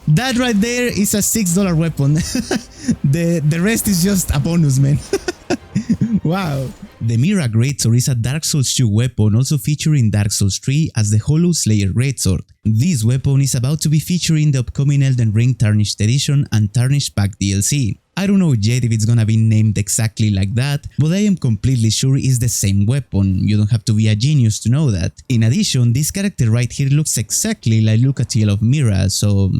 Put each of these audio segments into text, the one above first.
That right there is a $6 weapon. the rest is just a bonus, man. Wow. The Mira Greatsword is a Dark Souls 2 weapon also featured in Dark Souls 3 as the Hollow Slayer Greatsword. This weapon is about to be featured in the upcoming Elden Ring Tarnished Edition and Tarnished Pack DLC. I don't know yet if it's gonna be named exactly like that, but I am completely sure it's the same weapon. You don't have to be a genius to know that. In addition, this character right here looks exactly like Leothiel of Mira, so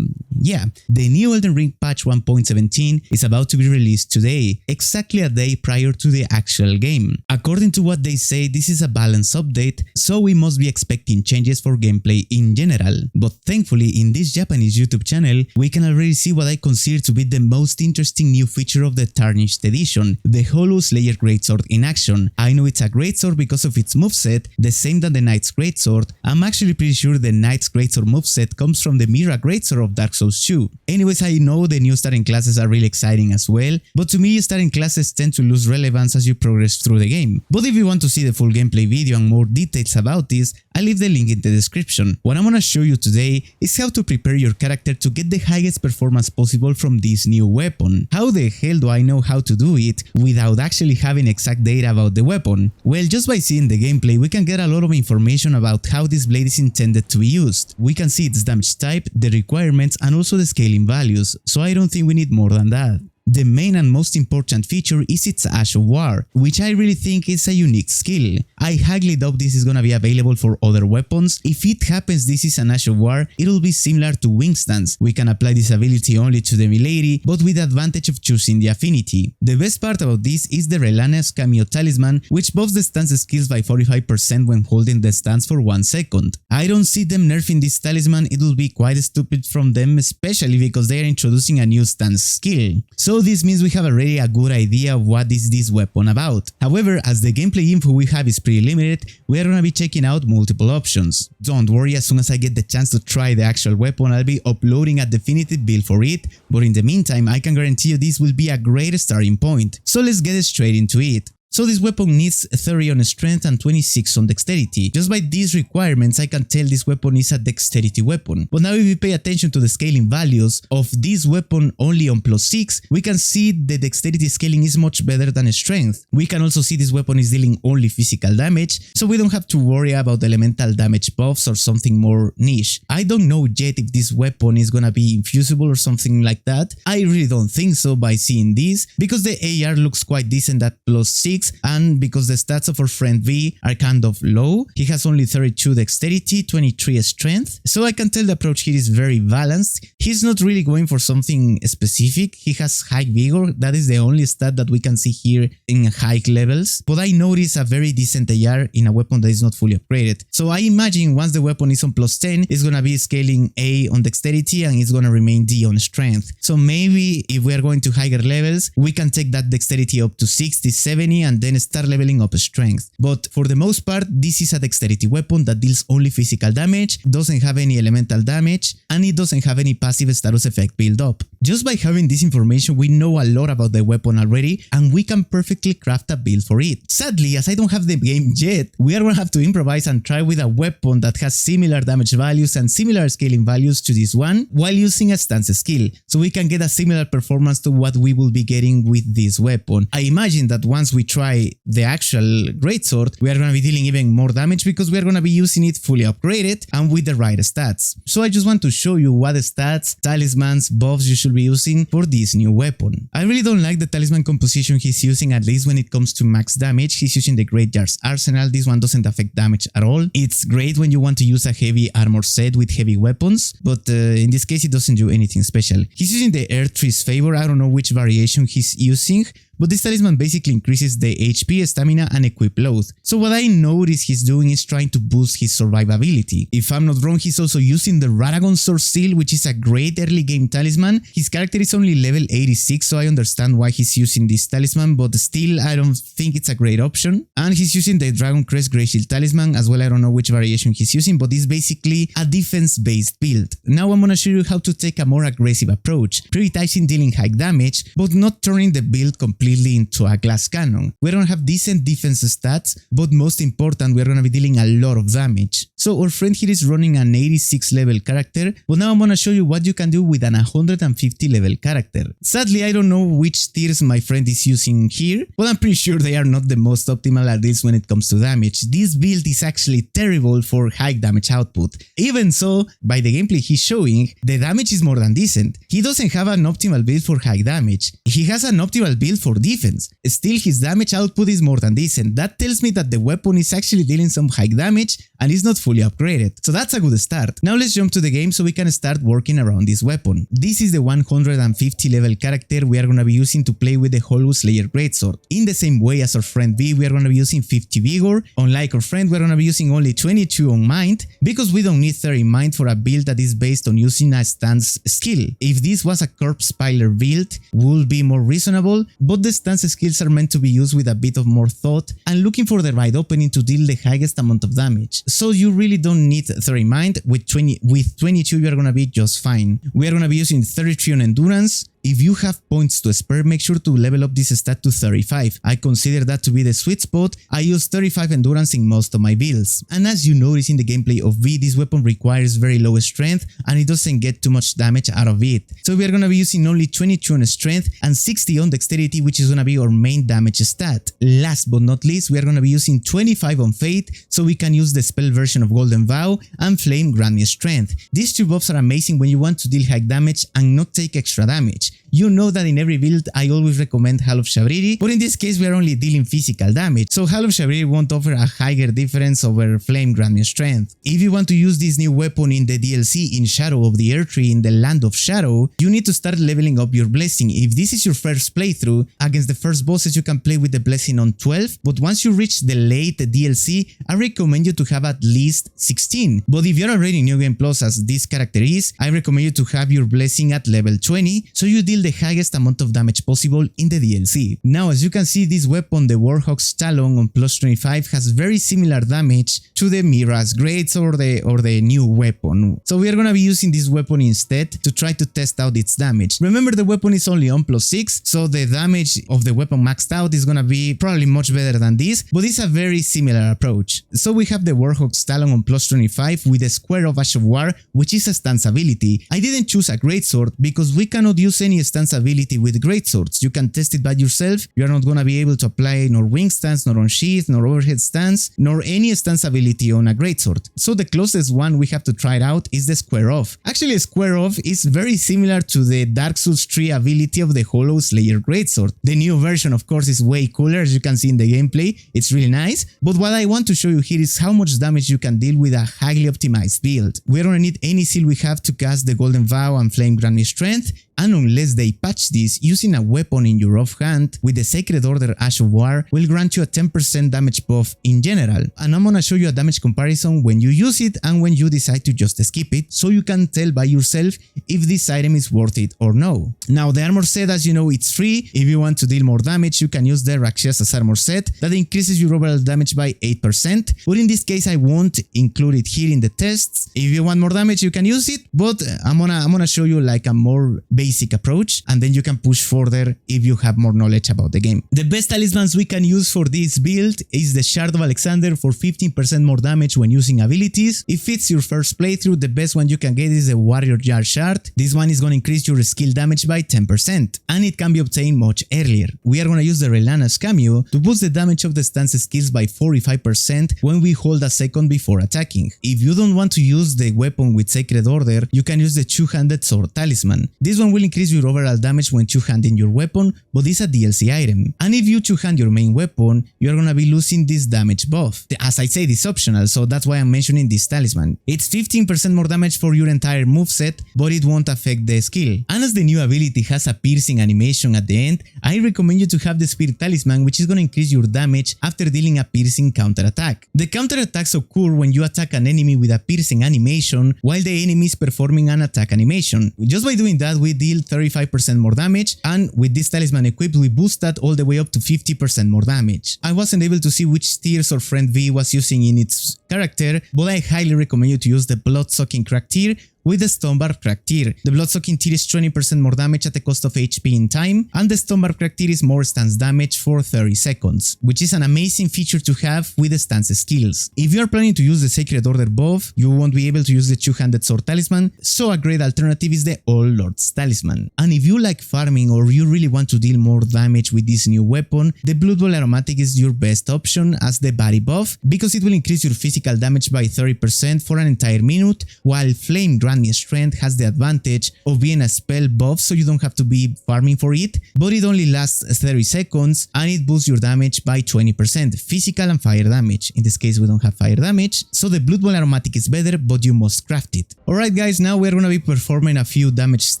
yeah. The new Elden Ring patch 1.17 is about to be released today, exactly a day prior to the actual game. According to what they say, this is a balanced update, so we must be expecting changes for gameplay in general. But thankfully, in this Japanese YouTube channel, we can already see what I consider to be the most interesting new feature of the Tarnished edition, the Hollow Slayer Greatsword in action. I know it's a Greatsword because of its moveset, the same than the Knight's Greatsword. I'm actually pretty sure the Knight's Greatsword moveset comes from the Mira Greatsword of Dark Souls 2. Anyways, I know the new starting classes are really exciting as well, but to me starting classes tend to lose relevance as you progress through the game. But if you want to see the full gameplay video and more details about this, I'll leave the link in the description. What I'm gonna show you today is how to prepare your character to get the highest performance possible from this new weapon. How the hell do I know how to do it without actually having exact data about the weapon? Well, just by seeing the gameplay we can get a lot of information about how this blade is intended to be used. We can see its damage type, the requirements and also the scaling values, so I don't think we need more than that. The main and most important feature is its Ash of War, which I really think is a unique skill. I highly doubt this is gonna be available for other weapons. If it happens this is an Ash of War, it'll be similar to Wing Stance. We can apply this ability only to the melee, but with the advantage of choosing the affinity. The best part about this is the Relana's Cameo Talisman, which buffs the stance skills by 45% when holding the stance for 1 second. I don't see them nerfing this talisman, it will be quite stupid from them, especially because they are introducing a new stance skill. So this means we have already a good idea of what is this weapon about. However, as the gameplay info we have is pretty limited, we are gonna be checking out multiple options. Don't worry, as soon as I get the chance to try the actual weapon, I'll be uploading a definitive build for it, but in the meantime, I can guarantee you this will be a great starting point. So let's get straight into it. So this weapon needs 30 on strength and 26 on dexterity. Just by these requirements I can tell this weapon is a dexterity weapon. But now if we pay attention to the scaling values of this weapon only on +6, we can see the dexterity scaling is much better than strength. We can also see this weapon is dealing only physical damage, so we don't have to worry about elemental damage buffs or something more niche. I don't know yet if this weapon is gonna be infusible or something like that. I really don't think so by seeing this, because the AR looks quite decent at +6, and because the stats of our friend V are kind of low. He has only 32 dexterity, 23 strength, so I can tell the approach here is very balanced. He's not really going for something specific. He has high vigor, that is the only stat that we can see here in high levels, but I notice a very decent AR in a weapon that is not fully upgraded. So I imagine once the weapon is on +10, it's gonna be scaling A on dexterity and it's gonna remain D on strength. So maybe if we are going to higher levels, we can take that dexterity up to 60, 70 and then start leveling up strength. But for the most part, this is a dexterity weapon that deals only physical damage, doesn't have any elemental damage, and it doesn't have any passive status effect build up. Just by having this information, we know a lot about the weapon already, and we can perfectly craft a build for it. Sadly, as I don't have the game yet, we are gonna have to improvise and try with a weapon that has similar damage values and similar scaling values to this one, while using a stance skill, so we can get a similar performance to what we will be getting with this weapon. I imagine that once we try the actual Greatsword, we are gonna be dealing even more damage because we are gonna be using it fully upgraded and with the right stats. So I just want to show you what stats, talismans, buffs you should be using for this new weapon. I really don't like the talisman composition he's using, at least when it comes to max damage. He's using the Graveyard's Arsenal. This one doesn't affect damage at all. It's great when you want to use a heavy armor set with heavy weapons, but in this case it doesn't do anything special. He's using the Earth Tree's Favor. I don't know which variation he's using, but this talisman basically increases the HP, stamina and equip load. So what I notice he's doing is trying to boost his survivability. If I'm not wrong, he's also using the Radahn Sword Seal, which is a great early game talisman. His character is only level 86, so I understand why he's using this talisman, but still I don't think it's a great option. And he's using the Dragon Crest Grey Shield talisman as well. I don't know which variation he's using, but it's basically a defense based build. Now I'm gonna show you how to take a more aggressive approach, prioritizing dealing high damage, but not turning the build completely completely into a glass cannon. We're gonna have decent defense stats, but most important, we're gonna be dealing a lot of damage. So our friend here is running an 86 level character, but now I'm gonna show you what you can do with an 150 level character. Sadly, I don't know which tiers my friend is using here, but I'm pretty sure they are not the most optimal at least when it comes to damage. This build is actually terrible for high damage output. Even so, by the gameplay he's showing, the damage is more than decent. He doesn't have an optimal build for high damage. He has an optimal build for defense. Still, his damage output is more than decent. That tells me that the weapon is actually dealing some high damage and is not fully upgraded. So that's a good start. Now let's jump to the game so we can start working around this weapon. This is the 150 level character we are going to be using to play with the Hollow Slayer Greatsword. In the same way as our friend V, we are going to be using 50 Vigor. Unlike our friend, we're going to be using only 22 on Mind, because we don't need 30 Mind for a build that is based on using a stance skill. If this was a Corpse Piler build, would be more reasonable, but the stance skills are meant to be used with a bit of more thought and looking for the right opening to deal the highest amount of damage. So you really don't need 30 Mind. With 22 you're gonna be just fine. We are gonna be using 33 on Endurance. If you have points to spare, make sure to level up this stat to 35. I consider that to be the sweet spot. I use 35 endurance in most of my builds. And as you notice in the gameplay of V, this weapon requires very low strength and it doesn't get too much damage out of it. So we are gonna be using only 22 on strength and 60 on dexterity, which is gonna be our main damage stat. Last but not least, we are gonna be using 25 on Fate, so we can use the spell version of Golden Vow and Flame grant me strength. These two buffs are amazing when you want to deal high damage and not take extra damage. You know that in every build I always recommend Hall of Shabriri, but in this case we are only dealing physical damage, so Hall of Shabriri won't offer a higher difference over Flame grant me strength. If you want to use this new weapon in the DLC in Shadow of the Erdtree in the Land of Shadow, you need to start leveling up your blessing. If this is your first playthrough, against the first bosses you can play with the blessing on 12, but once you reach the late DLC, I recommend you to have at least 16. But if you're already New Game Plus as this character is, I recommend you to have your blessing at level 20, so you deal the highest amount of damage possible in the DLC. Now, as you can see, this weapon, the Warhawk's Talon on plus 25, has very similar damage to the Mira's Greatsword or the new weapon. So we are gonna be using this weapon instead to try to test out its damage. Remember, the weapon is only on plus 6, so the damage of the weapon maxed out is gonna be probably much better than this, but it's a very similar approach. So we have the Warhawk's Talon on plus 25 with the Square of Ash of War, which is a stance ability. I didn't choose a Greatsword because we cannot use any stance ability with Greatswords. You can test it by yourself. You are not gonna be able to apply nor wing stance, nor on sheath, nor overhead stance, nor any stance ability on a Greatsword. So the closest one we have to try it out is the Square Off. Actually, Square Off is very similar to the Dark Souls 3 ability of the Hollow Slayer Greatsword. The new version, of course, is way cooler, as you can see in the gameplay. It's really nice, but what I want to show you here is how much damage you can deal with a highly optimized build. We don't need any seal we have to cast the Golden Vow and Flame grant me strength, and unless they patch this, using a weapon in your offhand with the Sacred Order Ash of War will grant you a 10% damage buff in general. And I'm gonna show you a damage comparison when you use it and when you decide to just skip it, so you can tell by yourself if this item is worth it or no. Now, the armor set, as you know, it's free. If you want to deal more damage, you can use the Rakshas's armor set that increases your overall damage by 8%, but in this case I won't include it here in the tests. If you want more damage, you can use it, but I'm gonna show you like a more basic approach, and then you can push further if you have more knowledge about the game. The best talismans we can use for this build is the Shard of Alexander for 15% more damage when using abilities. If it's your first playthrough, the best one you can get is the Warrior Jar Shard. This one is going to increase your skill damage by 10%, and it can be obtained much earlier. We are going to use the Relana's Cameo to boost the damage of the stance skills by 45% when we hold a second before attacking. If you don't want to use the weapon with Sacred Order, you can use the Two-Handed Sword Talisman. This one will increase your overall damage when two-handing your weapon, but it's a DLC item. And if you two-hand your main weapon, you're gonna be losing this damage buff. As I said, it's optional, so that's why I'm mentioning this talisman. It's 15% more damage for your entire moveset, but it won't affect the skill. And as the new ability has a piercing animation at the end, I recommend you to have the Spirit Talisman, which is gonna increase your damage after dealing a piercing counterattack. The counterattacks occur when you attack an enemy with a piercing animation while the enemy is performing an attack animation. Just by doing that, we deal 35% more damage, and with this talisman equipped, we boost that all the way up to 50% more damage. I wasn't able to see which tiers our friend V was using in its character, but I highly recommend you to use the Blood-Sucking Crack tier with the Stonebarb Crack tier. The Bloodsucking tier is 20% more damage at the cost of HP in time, and the Stonebarb Crack tier is more stance damage for 30 seconds, which is an amazing feature to have with the stance skills. If you are planning to use the Sacred Order buff, you won't be able to use the Two-Handed Sword Talisman, so a great alternative is the All Lord's Talisman. And if you like farming or you really want to deal more damage with this new weapon, the Blood Bowl Aromatic is your best option as the body buff, because it will increase your physical damage by 30% for an entire minute, while Flame Granny Strength has the advantage of being a spell buff, so you don't have to be farming for it, but it only lasts 30 seconds and it boosts your damage by 20%, physical and fire damage. In this case we don't have fire damage, so the Blood Bowl Aromatic is better, but you must craft it. Alright guys, now we're gonna be performing a few damage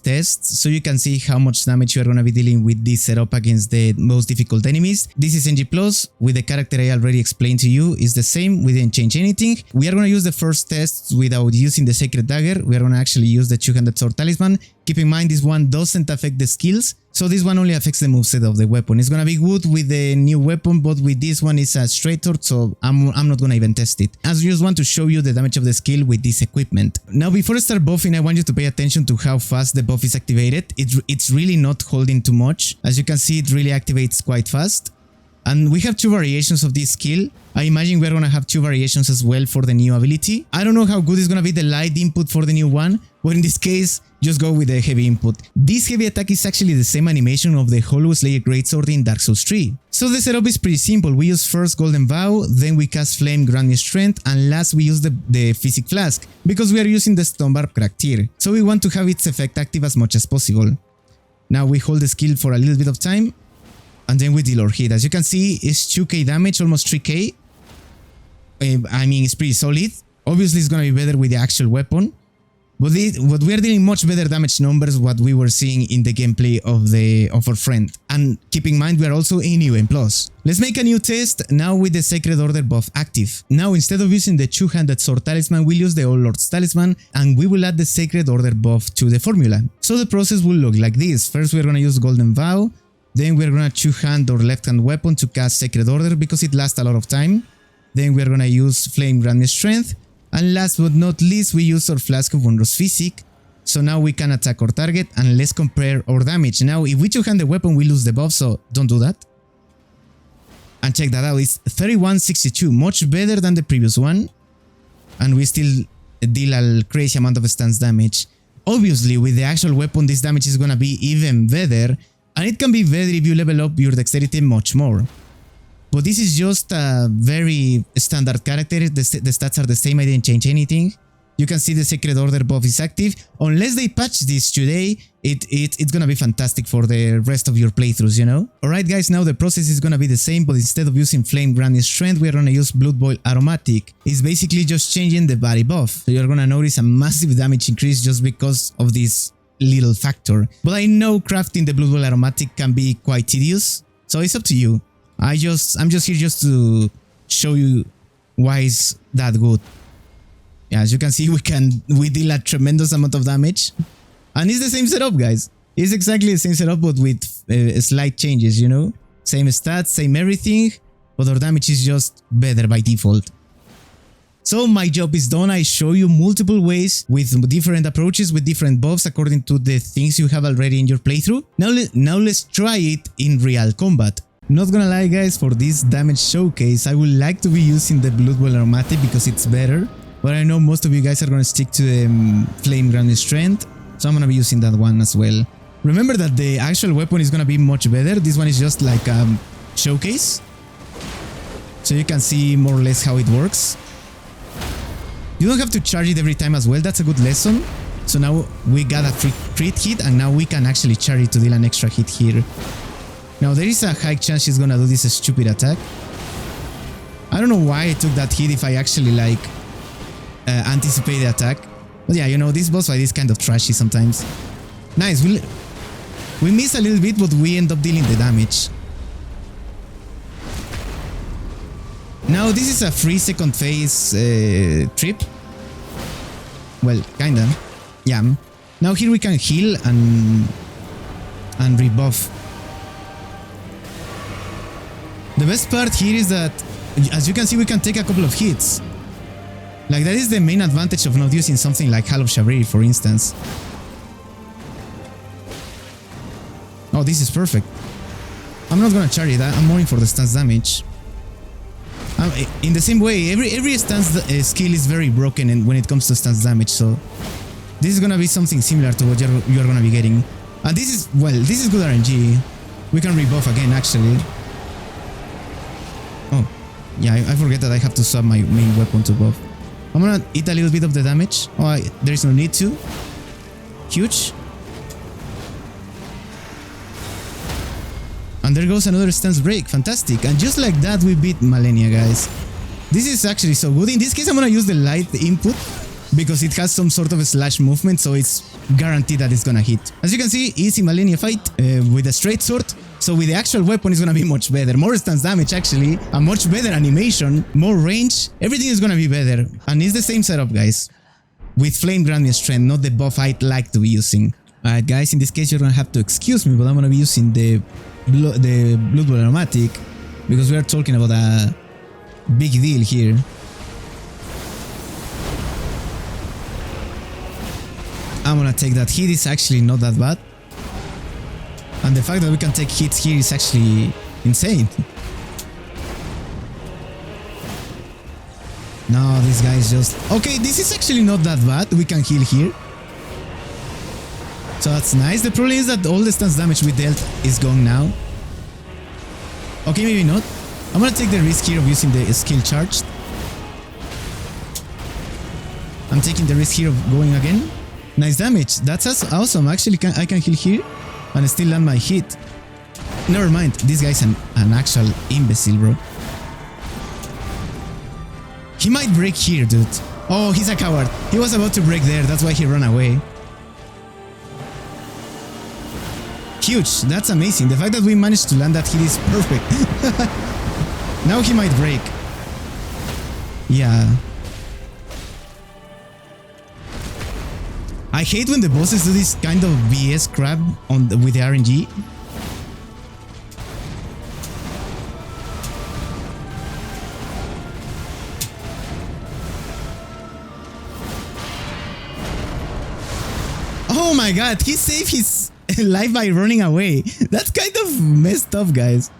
tests, so you can see how much damage you are gonna be dealing with this setup against the most difficult enemies. This is NG+, with the character I already explained to you, is the same, we didn't change anything. We are gonna use the first tests without using the Sacred Dagger, we are gonna actually use the Two-Handed Sword Talisman. Keep in mind this one doesn't affect the skills, so this one only affects the moveset of the weapon. It's gonna be good with the new weapon, but with this one it's a straight sword, so I'm not gonna even test it. I just want to show you the damage of the skill with this equipment. Now before I start buffing, I want you to pay attention to how fast the buff is activated. It's really not holding too much. As you can see, it really activates quite fast. And we have two variations of this skill. I imagine we're gonna have two variations as well for the new ability. I don't know how good is gonna be the light input for the new one, but in this case, just go with the heavy input. This heavy attack is actually the same animation of the Hollow Slayer Greatsword in Dark Souls 3. So the setup is pretty simple. We use first Golden Vow, then we cast Flame Granny Strength, and last we use the Physic Flask, because we are using the Stonebarb Crack tier. So we want to have its effect active as much as possible. Now we hold the skill for a little bit of time, and then we deal our hit. As you can see, it's 2k damage, almost 3k. I mean, it's pretty solid. Obviously, it's gonna be better with the actual weapon. But we are dealing much better damage numbers what we were seeing in the gameplay of our friend. And keep in mind, we are also in UN+. Let's make a new test, now with the Sacred Order buff active. Now, instead of using the Two-Handed Sword Talisman, we'll use the All Lord's Talisman, and we will add the Sacred Order buff to the formula. So the process will look like this. First, we're gonna use Golden Vow. Then we're gonna two-hand or left-hand weapon to cast Sacred Order because it lasts a lot of time. Then we're gonna use Flame Granny Strength. And last but not least, we use our Flask of Wondrous Physic. So now we can attack our target, and let's compare our damage. Now, if we two-hand the weapon, we lose the buff, so don't do that. And check that out, it's 3162, much better than the previous one. And we still deal a crazy amount of stance damage. Obviously, with the actual weapon, this damage is gonna be even better. And it can be better if you level up your dexterity much more. But this is just a very standard character, the stats are the same, I didn't change anything. You can see the Sacred Order buff is active. Unless they patch this today, it's gonna be fantastic for the rest of your playthroughs, you know? Alright guys, now the process is gonna be the same, but instead of using Flame Granny Strength, we're gonna use Blood Bowl Aromatic. It's basically just changing the body buff. So you're gonna notice a massive damage increase just because of this little factor. But I know crafting the Blood Bowl Aromatic can be quite tedious, so it's up to you. I'm just here just to show you why it's that good. Yeah, as you can see, we deal a tremendous amount of damage, and it's the same setup, guys. It's exactly the same setup, but with slight changes, you know, same stats, same everything, but our damage is just better by default. So my job is done. I show you multiple ways with different approaches, with different buffs according to the things you have already in your playthrough. Now let's try it in real combat. Not gonna lie guys, for this damage showcase, I would like to be using the Blood Bowl Aromatic because it's better. But I know most of you guys are gonna stick to the Flame Granny Strength, so I'm gonna be using that one as well. Remember that the actual weapon is gonna be much better. This one is just like a showcase, so you can see more or less how it works. You don't have to charge it every time as well, that's a good lesson. So now we got a crit hit, and now we can actually charge it to deal an extra hit here. Now there is a high chance she's gonna do this stupid attack. I don't know why I took that hit if I actually like anticipate the attack. But yeah, you know, this boss fight is kind of trashy sometimes. Nice, we miss a little bit, but we end up dealing the damage. Now this is a free second phase trip. Well, kinda. Yeah. Now here we can heal and rebuff. The best part here is that, as you can see, we can take a couple of hits. Like, that is the main advantage of not using something like Hall of Shavir, for instance. Oh, this is perfect. I'm not gonna charge that. I'm more in for the stance damage. In the same way, every stance skill is very broken when it comes to stance damage, so this is gonna be something similar to what you're gonna be getting. And this is, well, this is good RNG. We can rebuff again, actually. Oh, yeah, I forget that I have to swap my main weapon to buff. I'm gonna eat a little bit of the damage. Oh, there is no need to. Huge. And there goes another stance break. Fantastic. And just like that, we beat Malenia, guys. This is actually so good. In this case, I'm gonna use the light input because it has some sort of a slash movement, so it's guaranteed that it's gonna hit. As you can see, easy Malenia fight with a straight sword. So with the actual weapon, it's gonna be much better. More stance damage, actually. A much better animation. More range. Everything is gonna be better. And it's the same setup, guys. With Flame Grant Strength, not the buff I'd like to be using. Alright, guys, in this case, you're gonna have to excuse me, but I'm gonna be using the Blood Aromatic because we are talking about a big deal here. I'm gonna take that hit. Is actually not that bad. And the fact that we can take hits here is actually insane. No, this guy is just... Okay, this is actually not that bad. We can heal here. So that's nice. The problem is that all the stance damage we dealt is gone now. Okay, maybe not. I'm gonna take the risk here of using the skill charged. I'm taking the risk here of going again. Nice damage. That's awesome. Actually, I can heal here and still land my hit. Never mind. This guy's an actual imbecile, bro. He might break here, dude. Oh, he's a coward. He was about to break there. That's why he ran away. Huge. That's amazing. The fact that we managed to land that hit is perfect. Now he might break. Yeah. I hate when the bosses do this kind of BS crap with the RNG. Oh my god, he saved his life by running away. That's kind of messed up, guys.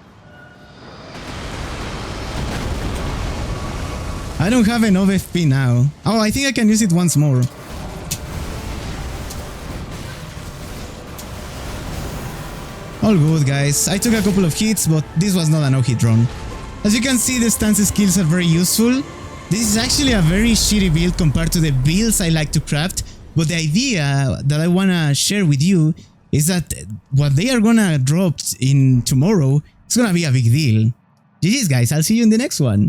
I don't have enough FP now. Oh, I think I can use it once more. All good, guys. I took a couple of hits, but this was not a no-hit run. As you can see, the stance skills are very useful. This is actually a very shitty build compared to the builds I like to craft, but the idea that I wanna share with you is that what they are gonna drop in tomorrow is gonna be a big deal. GG's, guys. I'll see you in the next one.